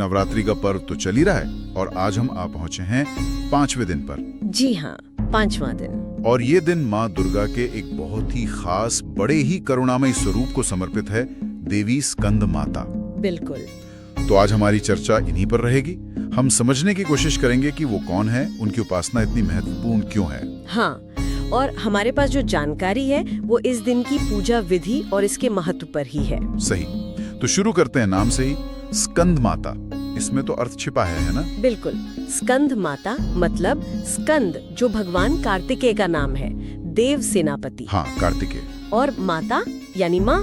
नवरात्रि का पर्व तो चल ही रहा है और आज हम आ पहुंचे हैं 5वें दिन पर। जी हाँ, 5वां दिन। और ये दिन माँ दुर्गा के एक बहुत ही खास, बड़े ही करुणामयी स्वरूप को समर्पित है, देवी स्कंद माता। बिल्कुल। तो आज हमारी चर्चा इन्हीं पर रहेगी। हम समझने की कोशिश करेंगे कि वो कौन है, उनकी उपासना इतनी महत्वपूर्ण क्यों है। हाँ, और हमारे पास जो जानकारी है वो इस दिन की पूजा विधि और इसके महत्व पर ही है। सही। तो शुरू करते हैं नाम से ही, स्कंद माता। इसमें तो अर्थ छिपा है ना? बिल्कुल। स्कंद माता मतलब स्कंद, जो भगवान कार्तिकेय का नाम है, देव सेनापति। हाँ, कार्तिकेय। और माता यानी माँ,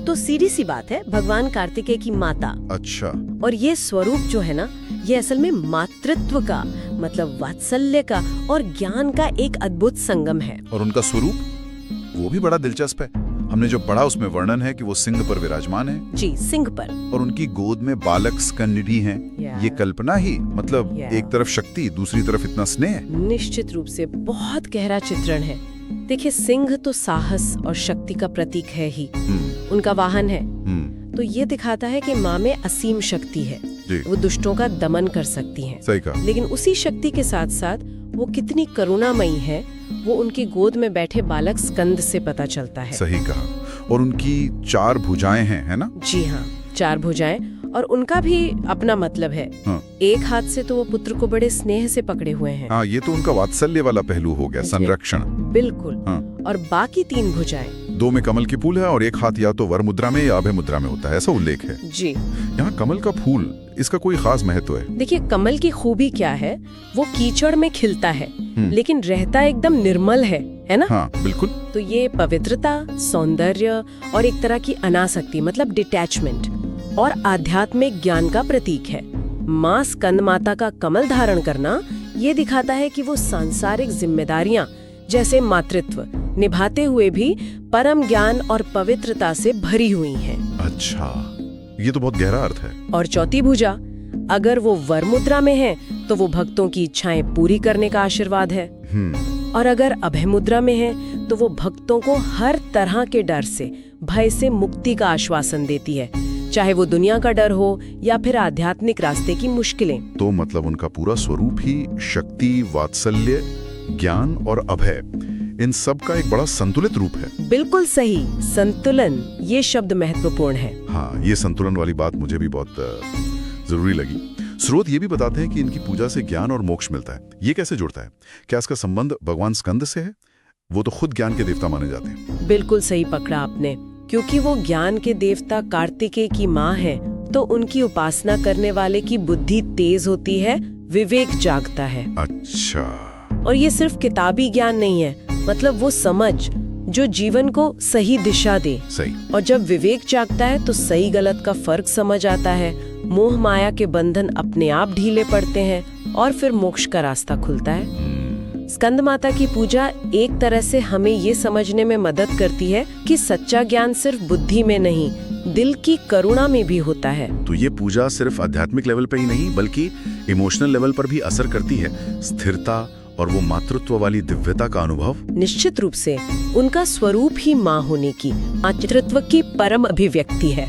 तो सीधी सी बात है, भगवान कार्तिकेय की माता। अच्छा। और ये स्वरूप जो है ना, ये असल में मातृत्व का मतलब वात्सल्य का और ज्ञान का एक अद्भुत संगम है। और उनका स्वरूप वो भी बड़ा दिलचस्प है। हमने जो पढ़ा उसमें वर्णन है कि वो सिंह पर विराजमान है। जी, सिंह पर। और उनकी गोद में बालक स्कंदिनी हैं। ये कल्पना ही, मतलब एक तरफ शक्ति, दूसरी तरफ इतना स्नेह। निश्चित रूप से बहुत गहरा चित्रण है। देखिए, सिंह तो साहस और शक्ति का प्रतीक है ही, उनका वाहन है। तो ये दिखाता है कि माँ में असीम शक्ति है, वो दुष्टों का दमन कर सकती हैं। सही कहा। लेकिन उसी शक्ति के साथ साथ वो कितनी करुणामयी है, वो उनकी गोद में बैठे बालक स्कंद से पता चलता है। सही कहा। और उनकी 4 भुजाएं हैं, है ना? जी हाँ, 4 भुजाएं, और उनका भी अपना मतलब है। हाँ। एक हाथ से तो वो पुत्र को बड़े स्नेह से पकड़े हुए हैं। हाँ, ये तो उनका वात्सल्य वाला पहलू हो गया, संरक्षण। बिल्कुल। हाँ। और बाकी 3 भुजाएं, 2 में कमल की फूल है और एक हाथ या तो वर मुद्रा में या अभय मुद्रा में होता है, ऐसा उल्लेख है। जी। यहाँ कमल का फूल, इसका कोई खास महत्व है? देखिए, कमल की खूबी क्या है, वो कीचड़ में खिलता है लेकिन रहता एकदम निर्मल है ना? हाँ, बिल्कुल। तो ये पवित्रता, सौंदर्य और एक तरह की अनासक्ति मतलब डिटैचमेंट और आध्यात्मिक ज्ञान का प्रतीक है। माँ स्कंद माता का कमल धारण करना ये दिखाता है कि वो सांसारिक जिम्मेदारियां जैसे मातृत्व निभाते हुए भी परम ज्ञान और पवित्रता से भरी हुई हैं। अच्छा, ये तो बहुत गहरा अर्थ है। और चौथी भुजा, अगर वो वर मुद्रा में है तो वो भक्तों की इच्छाएं पूरी करने का आशीर्वाद है। और अगर अभय मुद्रा में है तो वो भक्तों को हर तरह के डर से, भय से मुक्ति का आश्वासन देती है, चाहे वो दुनिया का डर हो या फिर आध्यात्मिक रास्ते की मुश्किलें। तो मतलब उनका पूरा स्वरूप ही शक्ति, वात्सल्य, ज्ञान और अभय, इन सब का एक बड़ा संतुलित रूप है। बिल्कुल सही, संतुलन, ये शब्द महत्वपूर्ण है। हाँ, ये संतुलन वाली बात मुझे भी बहुत जरूरी लगी। स्रोत ये भी बताते हैं कि इनकी पूजा से ज्ञान और मोक्ष मिलता है। ये कैसे जुड़ता है? क्या इसका संबंध भगवान स्कंद से है? वो तो खुद ज्ञान के देवता माने जाते हैं। बिल्कुल सही पकड़ा आपने, क्योंकि वो ज्ञान के देवता कार्तिकेय की माँ है, तो उनकी उपासना करने वाले की बुद्धि तेज होती है, विवेक जागता है। अच्छा। और ये सिर्फ किताबी ज्ञान नहीं है, मतलब वो समझ जो जीवन को सही दिशा दे। सही। और जब विवेक जागता है तो सही गलत का फर्क समझ आता है, मोह माया के बंधन अपने आप ढीले पड़ते हैं और फिर मोक्ष का रास्ता खुलता है। स्कंद माता की पूजा एक तरह से हमें ये समझने में मदद करती है कि सच्चा ज्ञान सिर्फ बुद्धि में नहीं, दिल की करुणा में भी होता है। तो ये पूजा सिर्फ आध्यात्मिक लेवल पे ही नहीं बल्कि इमोशनल लेवल पर भी असर करती है, स्थिरता और वो मातृत्व वाली दिव्यता का अनुभव। निश्चित रूप से उनका स्वरूप ही माँ होने की, मातृत्व की परम अभिव्यक्ति है।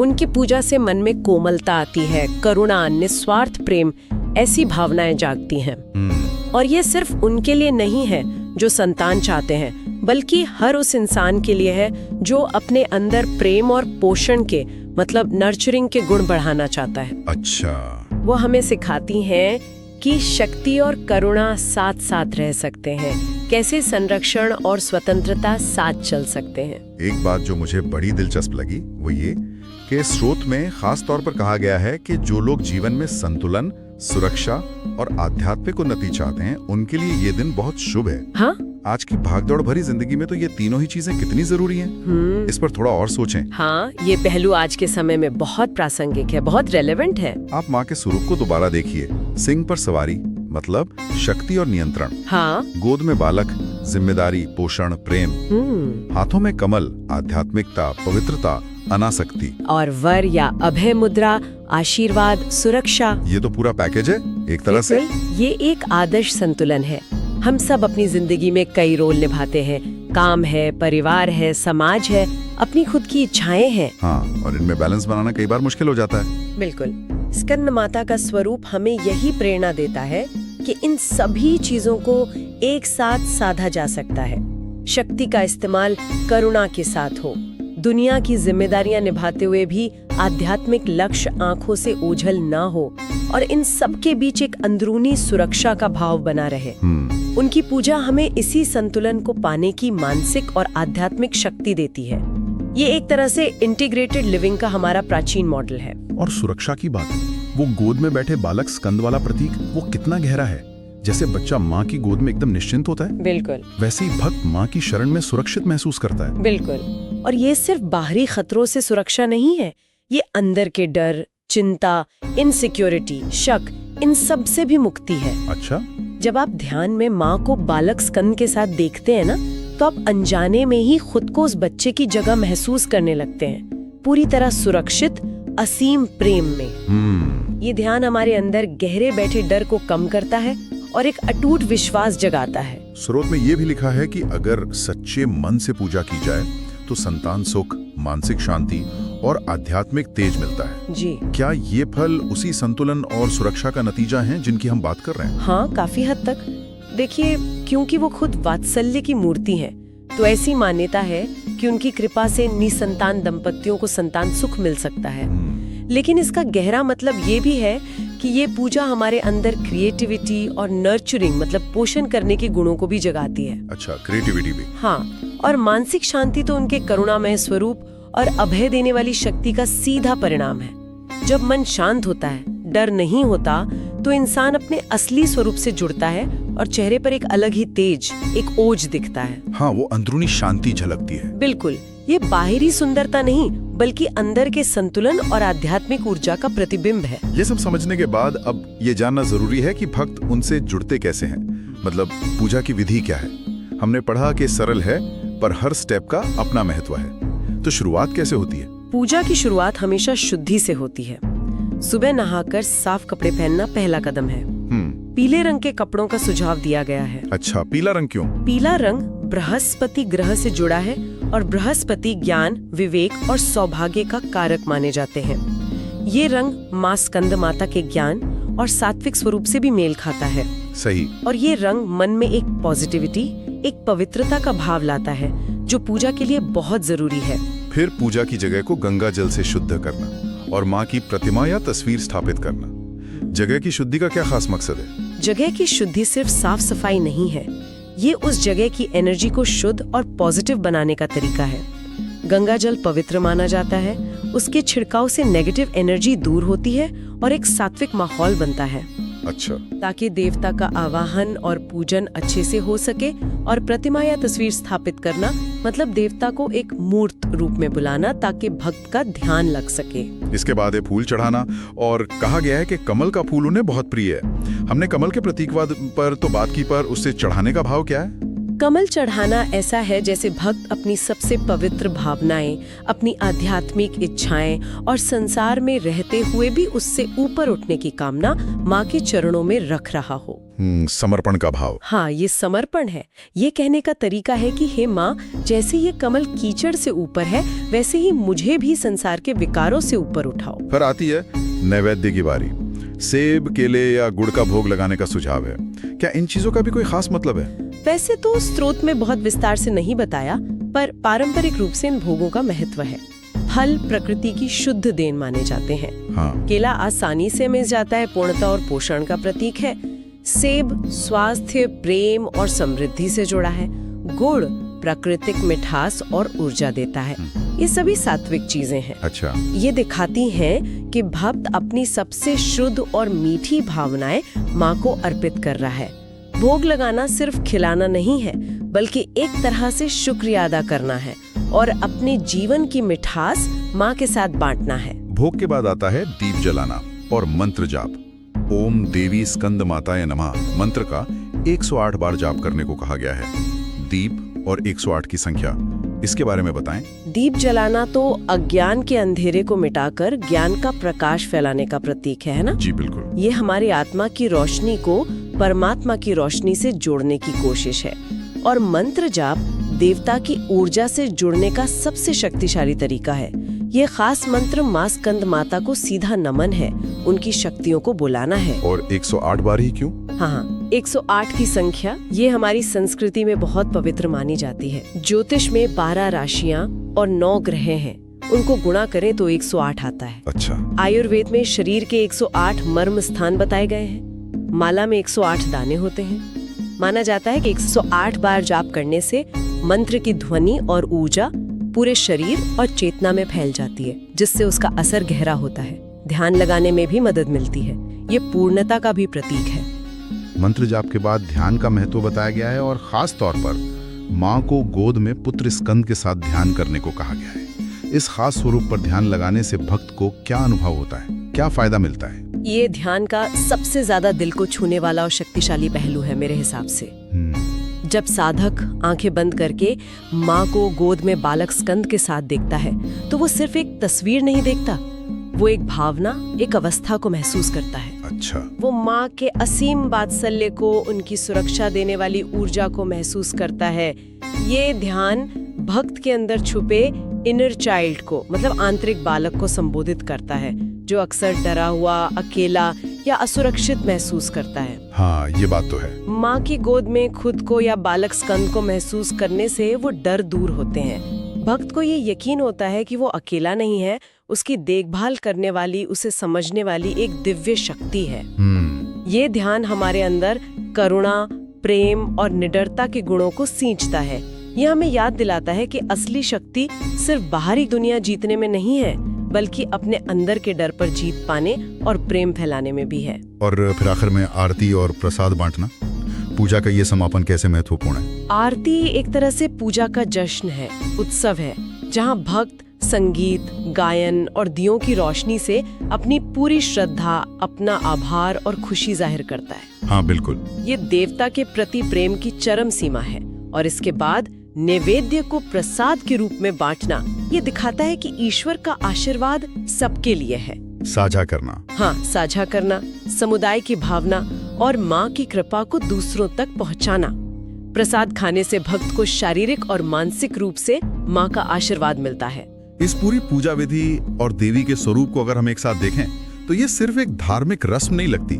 उनकी पूजा से मन में कोमलता आती है, करुणा, निस्वार्थ प्रेम, ऐसी भावनाएं जागती हैं। और ये सिर्फ उनके लिए नहीं है जो संतान चाहते हैं, बल्कि हर उस इंसान के लिए है जो अपने अंदर प्रेम और पोषण के मतलब नर्चरिंग के गुण बढ़ाना चाहता है। अच्छा। वो हमें सिखाती हैं कि शक्ति और करुणा साथ साथ रह सकते हैं, कैसे संरक्षण और स्वतंत्रता साथ चल सकते हैं। एक बात जो मुझे बड़ी दिलचस्प लगी वो ये कि स्रोत में खास तौर पर कहा गया है कि जो लोग जीवन में संतुलन, सुरक्षा और आध्यात्मिक उन्नति चाहते हैं, उनके लिए ये दिन बहुत शुभ है। हाँ? आज की भागदौड़ भरी जिंदगी में तो ये तीनों ही चीजें कितनी जरूरी हैं। इस पर थोड़ा और सोचें। हाँ, ये पहलू आज के समय में बहुत प्रासंगिक है, बहुत रेलेवेंट है। आप माँ के स्वरूप को दोबारा देखिए। सिंह पर सवारी मतलब शक्ति और नियंत्रण। हाँ। गोद में बालक, जिम्मेदारी, पोषण, प्रेम। हाथों में कमल, आध्यात्मिकता, पवित्रता, अनासक्ति। और वर या अभय मुद्रा, आशीर्वाद, सुरक्षा। ये तो पूरा पैकेज है एक तरह से। ये एक आदर्श संतुलन है। हम सब अपनी जिंदगी में कई रोल निभाते हैं, काम है, परिवार है, समाज है, अपनी खुद की इच्छाएं हैं। हाँ, और इनमें बैलेंस बनाना कई बार मुश्किल हो जाता है। बिल्कुल। स्कंद माता का स्वरूप हमें यही प्रेरणा देता है कि इन सभी चीजों को एक साथ साधा जा सकता है। शक्ति का इस्तेमाल करुणा के साथ हो, दुनिया की जिम्मेदारियां निभाते हुए भी आध्यात्मिक लक्ष्य आंखों से ओझल ना हो, और इन सब के बीच एक अंदरूनी सुरक्षा का भाव बना रहे। उनकी पूजा हमें इसी संतुलन को पाने की मानसिक और आध्यात्मिक शक्ति देती है। ये एक तरह से इंटीग्रेटेड लिविंग का हमारा प्राचीन मॉडल है। और सुरक्षा की बात, वो गोद में बैठे बालक स्कंद वाला प्रतीक, वो कितना गहरा है। जैसे बच्चा माँ की गोद में एकदम निश्चिंत होता है, बिल्कुल वैसे ही भक्त माँ की शरण में सुरक्षित महसूस करता है। बिल्कुल। और ये सिर्फ बाहरी खतरों से सुरक्षा नहीं है, ये अंदर के डर, चिंता, इनसिक्योरिटी, शक, इन सब से भी मुक्ति है। अच्छा, जब आप ध्यान में माँ को बालक स्कंद के साथ देखते हैं ना, तो आप अनजाने में ही खुद को उस बच्चे की जगह महसूस करने लगते हैं, पूरी तरह सुरक्षित, असीम प्रेम में। ये ध्यान हमारे अंदर गहरे बैठे डर को कम करता है और एक अटूट विश्वास जगाता है। स्रोत में ये भी लिखा है कि अगर सच्चे मन से पूजा की जाए तो संतान सुख, मानसिक शांति और आध्यात्मिक तेज मिलता है। जी। क्या ये फल उसी संतुलन और सुरक्षा का नतीजा हैं जिनकी हम बात कर रहे हैं? हाँ, काफी हद तक। देखिए, क्योंकि वो खुद वात्सल्य की मूर्ति हैं, तो ऐसी मान्यता है कि उनकी कृपा से निसंतान दंपतियों को संतान सुख मिल सकता है। लेकिन इसका गहरा मतलब ये भी है कि ये पूजा हमारे अंदर क्रिएटिविटी और नर्चरिंग, मतलब पोषण करने के गुणों को भी जगाती है। अच्छा, क्रिएटिविटी भी। हाँ, और मानसिक शांति तो उनके करुणामय स्वरूप और अभय देने वाली शक्ति का सीधा परिणाम है। जब मन शांत होता है, डर नहीं होता, तो इंसान अपने असली स्वरूप से जुड़ता है और चेहरे पर एक अलग ही तेज, एक ओज दिखता है। हाँ, वो अंदरूनी शांति झलकती है। बिल्कुल। ये बाहरी सुंदरता नहीं, बल्कि अंदर के संतुलन और आध्यात्मिक ऊर्जा का प्रतिबिंब है। ये सब समझने के बाद अब ये जानना जरूरी है कि भक्त उनसे जुड़ते कैसे हैं। मतलब पूजा की विधि क्या है? हमने पढ़ा कि सरल है, पर हर स्टेप का अपना महत्व है। तो शुरुआत कैसे होती है? पूजा की शुरुआत हमेशा शुद्धि से होती है। सुबह नहाकर साफ कपड़े पहनना पहला कदम है। पीले रंग के कपड़ों का सुझाव दिया गया है। अच्छा, पीला रंग क्यों? पीला रंग बृहस्पति ग्रह से जुड़ा है और बृहस्पति ज्ञान, विवेक और सौभाग्य का कारक माने जाते हैं। ये रंग माँ स्कंद माता के ज्ञान और सात्विक स्वरूप से भी मेल खाता है। सही। और ये रंग मन में एक पॉजिटिविटी, एक पवित्रता का भाव लाता है, जो पूजा के लिए बहुत जरूरी है। फिर पूजा की जगह को गंगा जल से शुद्ध करना और माँ की प्रतिमा या तस्वीर स्थापित करना। जगह की शुद्धि का क्या खास मकसद है? जगह की शुद्धि सिर्फ साफ सफाई नहीं है, ये उस जगह की एनर्जी को शुद्ध और पॉजिटिव बनाने का तरीका है। गंगा जल पवित्र माना जाता है, उसके छिड़काव से नेगेटिव एनर्जी दूर होती है और एक सात्विक माहौल बनता है। अच्छा। ताकि देवता का आवाहन और पूजन अच्छे से हो सके। और प्रतिमा या तस्वीर स्थापित करना मतलब देवता को एक मूर्त रूप में बुलाना, ताकि भक्त का ध्यान लग सके। इसके बाद है फूल चढ़ाना, और कहा गया है कि कमल का फूल उन्हें बहुत प्रिय है। हमने कमल के प्रतीकवाद पर तो बात की, पर उससे चढ़ाने का भाव क्या है? कमल चढ़ाना ऐसा है जैसे भक्त अपनी सबसे पवित्र भावनाएं, अपनी आध्यात्मिक इच्छाएं और संसार में रहते हुए भी उससे ऊपर उठने की कामना माँ के चरणों में रख रहा हो। समर्पण का भाव। हाँ, ये समर्पण है। ये कहने का तरीका है कि हे माँ, जैसे ये कमल कीचड़ से ऊपर है, वैसे ही मुझे भी संसार के विकारों से ऊपर उठाओ। फिर आती है नैवेद्य की बारी। सेब, केले या गुड़ का भोग लगाने का सुझाव है। क्या इन चीजों का भी कोई खास मतलब है? वैसे तो स्रोत में बहुत विस्तार से नहीं बताया, पर पारंपरिक रूप से इन भोगों का महत्व है। फल प्रकृति की शुद्ध देन माने जाते हैं। हाँ। केला आसानी से मिल जाता है, पूर्णता और पोषण का प्रतीक है। सेब स्वास्थ्य, प्रेम और समृद्धि से जुड़ा है। गुड़ प्राकृतिक मिठास और ऊर्जा देता है। ये सभी सात्विक चीजें हैं। अच्छा। ये दिखाती हैं कि भक्त अपनी सबसे शुद्ध और मीठी भावनाएं माँ को अर्पित कर रहा है। भोग लगाना सिर्फ खिलाना नहीं है, बल्कि एक तरह से शुक्रिया अदा करना है और अपने जीवन की मिठास माँ के साथ बांटना है। भोग के बाद आता है दीप जलाना और मंत्र जाप। ओम देवी स्कंद माताय नमः मंत्र का 108 बार जाप करने को कहा गया है। दीप और 108 की संख्या, इसके बारे में बताएं। दीप जलाना तो अज्ञान के अंधेरे को मिटाकर ज्ञान का प्रकाश फैलाने का प्रतीक है ना? जी बिल्कुल। ये हमारी आत्मा की रोशनी को परमात्मा की रोशनी से जोड़ने की कोशिश है। और मंत्र जाप देवता की ऊर्जा से जुड़ने का सबसे शक्तिशाली तरीका है, ये खास मंत्र माँ स्कंद माता को सीधा नमन है, उनकी शक्तियों को बुलाना है। और 108 बार ही क्यों? हाँ, 108 की संख्या ये हमारी संस्कृति में बहुत पवित्र मानी जाती है। ज्योतिष में 12 राशियां और 9 ग्रह हैं, उनको गुणा करें तो 108 आता है। अच्छा। आयुर्वेद में शरीर के 108 मर्म स्थान बताए गए हैं। माला में 108 दाने होते हैं। माना जाता है कि 108 बार जाप करने से मंत्र की ध्वनि और ऊर्जा पूरे शरीर और चेतना में फैल जाती है, जिससे उसका असर गहरा होता है। ध्यान लगाने में भी मदद मिलती है। ये पूर्णता का भी प्रतीक है। मंत्र जाप के बाद ध्यान का महत्व बताया गया है और खास तौर पर माँ को गोद में पुत्र स्कंद के साथ ध्यान करने को कहा गया है। इस खास स्वरूप पर ध्यान लगाने से भक्त को क्या अनुभव होता है, क्या फायदा मिलता है? ये ध्यान का सबसे ज्यादा दिल को छूने वाला और शक्तिशाली पहलू है मेरे हिसाब से। जब साधक आंखें बंद करके माँ को गोद में बालक स्कंद के साथ देखता है तो वो सिर्फ एक तस्वीर नहीं देखता, वो एक भावना, एक अवस्था को महसूस करता है। अच्छा। वो माँ के असीम वात्सल्य को, उनकी सुरक्षा देने वाली ऊर्जा को महसूस करता है। ये ध्यान भक्त के अंदर छुपे इनर चाइल्ड को, मतलब आंतरिक बालक को संबोधित करता है, जो अक्सर डरा हुआ, अकेला या असुरक्षित महसूस करता है। हाँ, ये बात तो है। माँ की गोद में खुद को या बालक स्कंद को महसूस करने से वो डर दूर होते हैं। भक्त को ये यकीन होता है कि वो अकेला नहीं है, उसकी देखभाल करने वाली, उसे समझने वाली एक दिव्य शक्ति है। ये ध्यान हमारे अंदर करुणा, प्रेम और निडरता के गुणों को सींचता है। ये हमें याद दिलाता है कि असली शक्ति सिर्फ बाहरी दुनिया जीतने में नहीं है, बल्कि अपने अंदर के डर पर जीत पाने और प्रेम फैलाने में भी है। और फिर आखिर में आरती और प्रसाद बांटना, पूजा का ये समापन कैसे महत्वपूर्ण है? आरती एक तरह से पूजा का जश्न है, उत्सव है, जहाँ भक्त संगीत, गायन और दियों की रोशनी से अपनी पूरी श्रद्धा, अपना आभार और खुशी जाहिर करता है। हाँ, बिल्कुल। ये देवता के प्रति प्रेम की चरम सीमा है। और इसके बाद नैवेद्य को प्रसाद के रूप में बांटना, ये दिखाता है कि ईश्वर का आशीर्वाद सबके लिए है। साझा करना। हाँ, साझा करना, समुदाय की भावना और माँ की कृपा को दूसरों तक पहुँचाना। प्रसाद खाने से भक्त को शारीरिक और मानसिक रूप से माँ का आशीर्वाद मिलता है। इस पूरी पूजा विधि और देवी के स्वरूप को अगर हम एक साथ देखें तो ये सिर्फ एक धार्मिक रस्म नहीं लगती,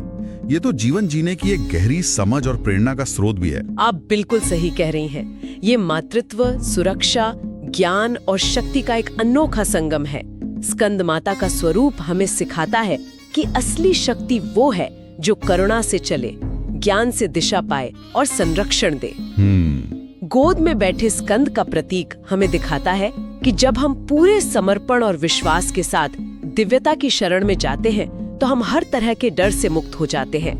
ये तो जीवन जीने की एक गहरी समझ और प्रेरणा का स्रोत भी है। आप बिल्कुल सही कह रही हैं। ये मातृत्व, सुरक्षा, ज्ञान और शक्ति का एक अनोखा संगम है। स्कंद माता का स्वरूप हमें सिखाता है कि असली शक्ति वो है जो करुणा से चले, ज्ञान से दिशा पाए और संरक्षण दे। गोद में बैठे स्कंद का प्रतीक हमें दिखाता है कि जब हम पूरे समर्पण और विश्वास के साथ दिव्यता की शरण में जाते हैं तो हम हर तरह के डर से मुक्त हो जाते हैं।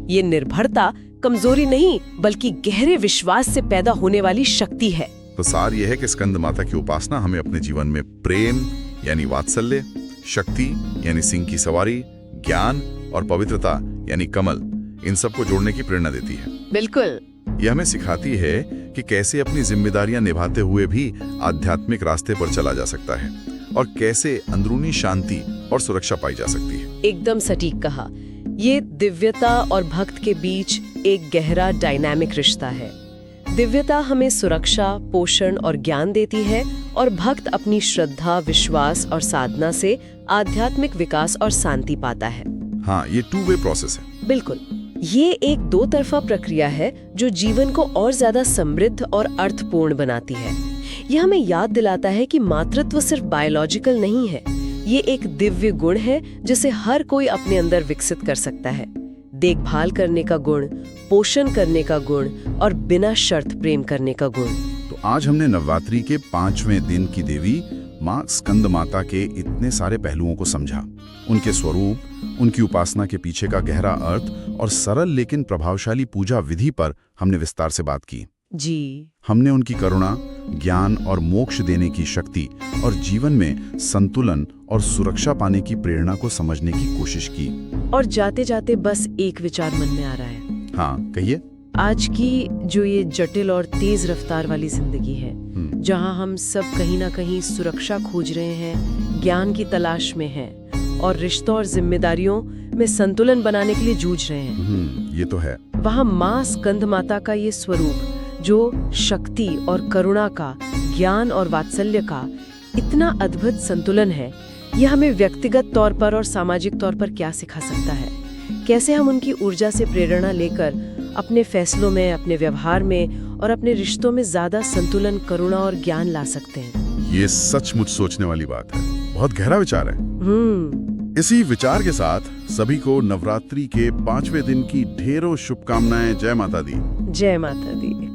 ये निर्भरता कमजोरी नहीं, बल्कि गहरे विश्वास से पैदा होने वाली शक्ति है। तो सार यह है कि स्कंद माता की उपासना हमें अपने जीवन में प्रेम यानी वात्सल्य, शक्ति यानी सिंह की सवारी, ज्ञान और पवित्रता यानी कमल, इन सब को जोड़ने की प्रेरणा देती है। बिल्कुल। यह हमें सिखाती है कि कैसे अपनी जिम्मेदारियां निभाते हुए भी आध्यात्मिक रास्ते पर चला जा सकता है और कैसे अंदरूनी शांति और सुरक्षा पाई जा सकती है। एकदम सटीक कहा। ये दिव्यता और भक्त के बीच एक गहरा डायनामिक रिश्ता है। दिव्यता हमें सुरक्षा, पोषण और ज्ञान देती है और भक्त अपनी श्रद्धा, विश्वास और साधना से आध्यात्मिक विकास और शांति पाता है। हाँ, ये टू वे प्रोसेस है। बिल्कुल। ये एक दो तरफा प्रक्रिया है जो जीवन को और ज्यादा समृद्ध और अर्थपूर्ण बनाती है। यह हमें याद दिलाता है कि मातृत्व सिर्फ बायोलॉजिकल नहीं है, ये एक दिव्य गुण है जिसे हर कोई अपने अंदर विकसित कर सकता है। देखभाल करने का गुण, पोषण करने का गुण और बिना शर्त प्रेम करने का गुण। तो आज हमने नवरात्रि के 5वें दिन की देवी माँ स्कंद माता के इतने सारे पहलुओं को समझा, उनके स्वरूप, उनकी उपासना के पीछे का गहरा अर्थ और सरल लेकिन प्रभावशाली पूजा विधि पर हमने विस्तार से बात की। जी, हमने उनकी करुणा, ज्ञान और मोक्ष देने की शक्ति और जीवन में संतुलन और सुरक्षा पाने की प्रेरणा को समझने की कोशिश की। और जाते जाते बस एक विचार मन में आ रहा है। हाँ, कहिए। आज की जो ये जटिल और तेज रफ्तार वाली जिंदगी है, जहां हम सब कहीं ना कहीं सुरक्षा खोज रहे हैं, ज्ञान की तलाश में हैं और रिश्तों और जिम्मेदारियों में संतुलन बनाने के लिए जूझ रहे हैं, ये तो है। वहां माँ स्कंद माता का ये स्वरूप जो शक्ति और करुणा का, ज्ञान और वात्सल्य का, इतना अद्भुत संतुलन है, यह हमें व्यक्तिगत तौर पर और सामाजिक तौर पर क्या सिखा सकता है? कैसे हम उनकी ऊर्जा से प्रेरणा लेकर अपने फैसलों में, अपने व्यवहार में और अपने रिश्तों में ज्यादा संतुलन, करुणा और ज्ञान ला सकते हैं? ये सचमुच सोचने वाली बात है। बहुत गहरा विचार है। इसी विचार के साथ सभी को नवरात्रि के 5वें दिन की ढेरों शुभकामनाएं। जय माता दी। जय माता दी।